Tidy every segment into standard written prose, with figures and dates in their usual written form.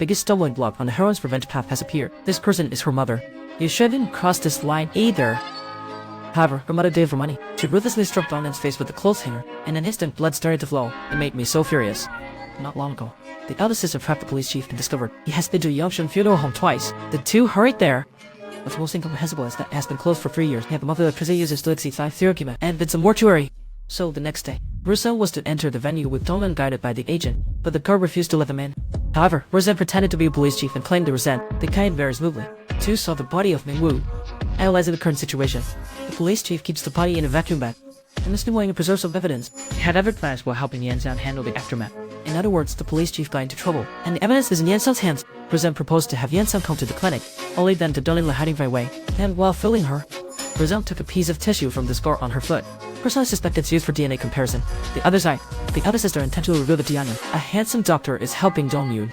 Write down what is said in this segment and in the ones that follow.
biggest stumbling block on the heroine's revenge path has appeared. This person is her mother. You shouldn't cross this line either. However, her mother did for money. She ruthlessly struck Donan's face with a clothes hanger. In an instant, blood started to flow. It made me so furious. Not long ago, the eldest sister trapped the police chief and discovered he has been to Yongshun funeral home twice. The two hurried there. What's most incomprehensible is that it has been closed for 3 years. Yet the monthly electricity users still exceeds 5 argument and bits of mortuary. So the next day, Russo was to enter the venue with Donan guided by the agent, but the guard refused to let them in. However, Rosen pretended to be a police chief and claimed to resent. They kind very smoothly. Two saw the body of Mingwu. Analyzing the current situation, the police chief keeps the body in a vacuum bag. In this new way, it preserves some evidence. He had ever clashed while helping Yansan handle the aftermath. In other words, the police chief got into trouble, and the evidence is in Yansan's hands. Rosen proposed to have Yansan come to the clinic, only then to Donan hiding right away. And while filling her, Rosen took a piece of tissue from the scar on her foot. Personally suspect it's used for DNA comparison. The other side, the elder sister intentionally revealed it to Yanyan. A handsome doctor is helping Dong-Yoon.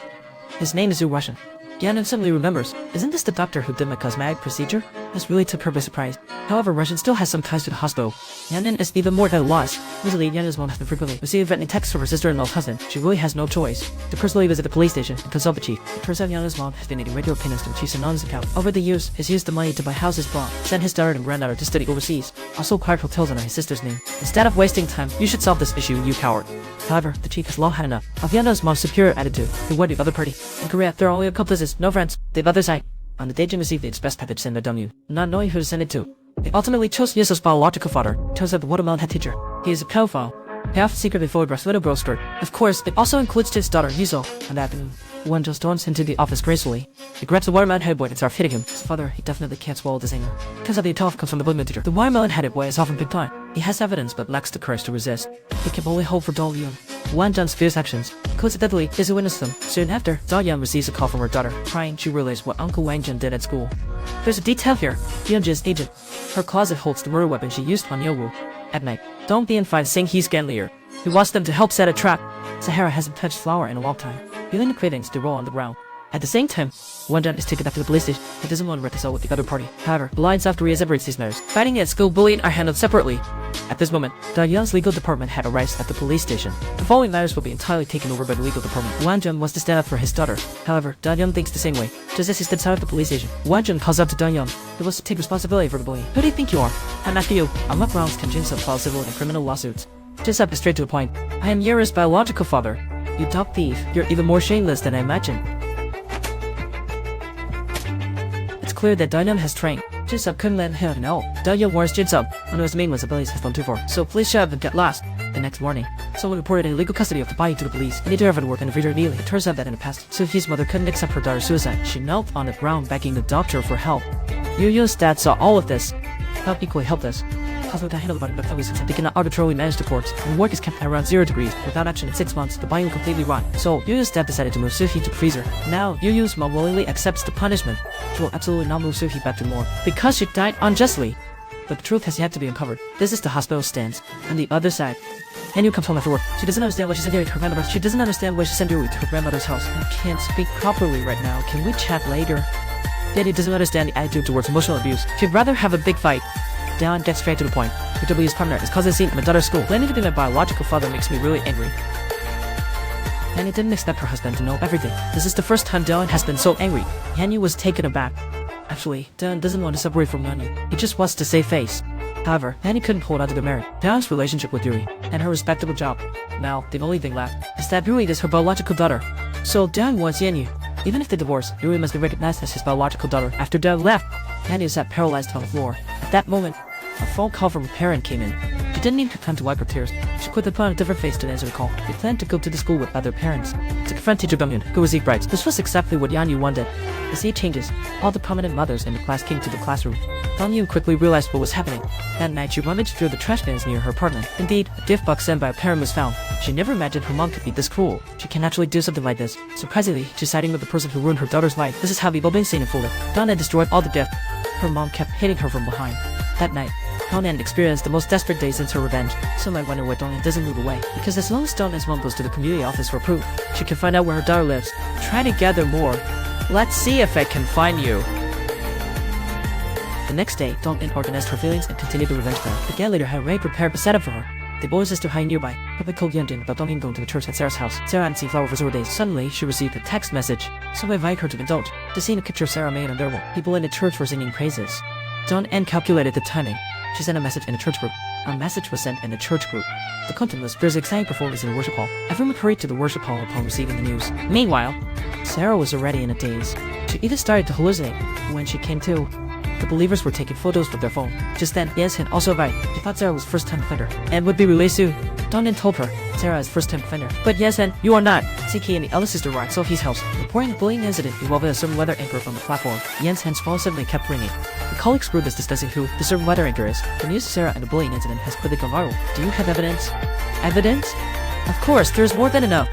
His name is Yu Russian. Yanyan suddenly remembers, isn't this the doctor who did my cosmetic procedure? This really took her by surprise. However, Russian still has some ties to the hospital. Yanyan is even more at a loss. Recently, Yanyan's mom has been frequently receiving threatening texts from her sister-in-law's husband. She really has no choice to personally visit the police station and consult the chief. It turns out Yanyan's mom has been making regular payments to the chief's anonymous account. Over the years, he's used the money to buy houses abroad, send his daughter and granddaughter to study overseas, also acquired hotels under his sister's name. Instead of wasting time, you should solve this issue, you coward. However, the chief has long had enough of Yanyan's mom's superior attitude. He went to the other party. In Korea, there are only accomplices, no friends. The other side. On the day Jim received its best package sent to Dong-Yoon, not knowing who to send it to, they ultimately chose Yeso's biological father. Turns out the watermelon head teacher. He is a pedophile. He often secretly photographs little girls skirt. Of course, it also includes his daughter, Yuso. On that afternoon, one just storms into the office gracefully. He grabs the watermelon-headed boy and starts hitting him. His father, he definitely can't swallow this anger. Turns out the attack comes from the bullying teacher. The watermelon-headed boy is often big time. He has evidence but lacks the courage to resist. He can only hope for Dong-Yoon. Wan Jun's fierce actions, coincidentally, is who witnessed them. Soon after, Dong-Yoon receives a call from her daughter. Crying, she realizes what Uncle Wang Jun did at school. There's a detail here. Yeonjin's agent. Her closet holds the murder weapon she used on Yeowu. At night, Dong-Bien finds Sing Hee's Ganlier. He wants them to help set a trap. Sahara hasn't touched flour in a long time, feeling the cravings to roll on the ground. At the same time, Wan Jun is taken back to the police station. He doesn't want to reconcile with the other party. However, blind South Korea separates these matters. Fighting and school bullying are handled separately. At this moment, Dong-Yoon's legal department had arrived at the police station. The following matters will be entirely taken over by the legal department. Wan Jun wants to stand up for his daughter. However, Dong-Yoon thinks the same way. Just as he steps out of the police station, Wan Jun calls out to Dong-Yoon. He wants to take responsibility for the bullying. Who do you think you are? I'm after you. I'm up rounds contingent to file civil and criminal lawsuits. Just up straight to the point. I am Yura's biological father. You dog thief. You're even more shameless than I imagined. It's clear that Dong-Yoon has trained. Jin-Sub couldn't let him know. Dong-Yoon warns Jin-Sub. One of his main abilities has gone too far, so please shut up and get lost. The next morning, someone reported illegal custody of the body to the police. They need to have it work and refrigerator immediately. It turns out that in the past, Soo-Hee's mother couldn't accept her daughter's suicide. She knelt on the ground begging the doctor for help. Yu-Yu's dad saw all of this. Felt equally helpless. Hospital can handle the body, but they cannot arbitrarily manage the corpse, and work is kept at around 0 degrees. Without action in 6 months, the body will completely rot. So, Yu-Yu's dad decided to move Soo-Hee to the freezer. Now, Yu-Yu's mom willingly accepts the punishment. She will absolutely not move Soo-Hee back to the morgue, because she died unjustly. But the truth has yet to be uncovered. This is the hospital stance. On the other side, Hanyu comes home after work. She doesn't understand why she sent Yuri to her grandmother's. She doesn't understand why she sent Yuri to her grandmother's house. I can't speak properly right now. Can we chat later? Daddy doesn't understand the attitude towards emotional abuse. She'd rather have a big fight. Down gets straight to the point. W's partner is causing a scene at my daughter's school. Blaming to be my biological father makes me really angry. Hanyu didn't expect her husband to know everything. This is the first time Dylan has been so angry. Hanyu was taken aback. Actually, Dylan doesn't want to separate from Hanyu. He just wants to save face. However, Hanyu couldn't hold on to the marriage, Dylan's relationship with Yuri, and her respectable job. Now, the only thing left is that Yuri is her biological daughter. So Dylan wants Hanyu. Even if they divorce, Yuri must be recognized as his biological daughter. After Dylan left, Hanyu sat paralyzed on the floor. At that moment, a phone call from a parent came in. She didn't even have time to wipe her tears. She quickly put on a different face to answer the call. They planned to go to the school with other parents to confront teacher Byung-Yoon, who received rights. This was exactly what Yanyu wanted. The scene changes. All the prominent mothers in the class came to the classroom. Byung-Yoon quickly realized what was happening. That night, she rummaged through the trash bins near her apartment. Indeed, a gift box sent by a parent was found. She never imagined her mom could be this cruel. She can actually do something like this. Surprisingly, she's siding with the person who ruined her daughter's life. This is how the bullying scene unfolded. Donna destroyed all the gift. Her mom kept hitting her from behind. That night, Donan experienced the most desperate day since her revenge. Some might wonder why Donan doesn't move away. Because as long as Donan's mom goes to the community office for proof, she can find out where her daughter lives. Try to gather more. Let's see if I can find you. The next day, Donan organized her feelings and continued the revenge plan. The gang leader had already prepared a setup for her. The boys is to hide nearby. Papa called Yundin about Dongin going to the church at Sarah's house. Sarah hadn't seen Flower for several days. Suddenly, she received a text message. So I invite her to indulge. The scene pictures Sarah May and Underwood. People in the church were singing praises. Dawn N calculated the timing. She sent a message in the church group. A message was sent in the church group. The content was, there's exciting performance in the worship hall. Everyone hurried to the worship hall upon receiving the news. Meanwhile, Sarah was already in a daze. She even started to hallucinate. When she came to, the believers were taking photos with their phone. Just then, Yes and also right. She thought Sarah was first-time offender and would be released soon. Donan told her Sarah is first-time offender. But Yes and you are not. CK and the elder sister were at Sophie's house, reporting a bullying incident involving a certain weather anchor from the platform. Yen's hands phone suddenly kept ringing. The colleagues group is discussing who the certain weather anchor is. The news of Sarah and the bullying incident has quickly gone viral. Do you have evidence? Evidence? Of course, there's more than enough.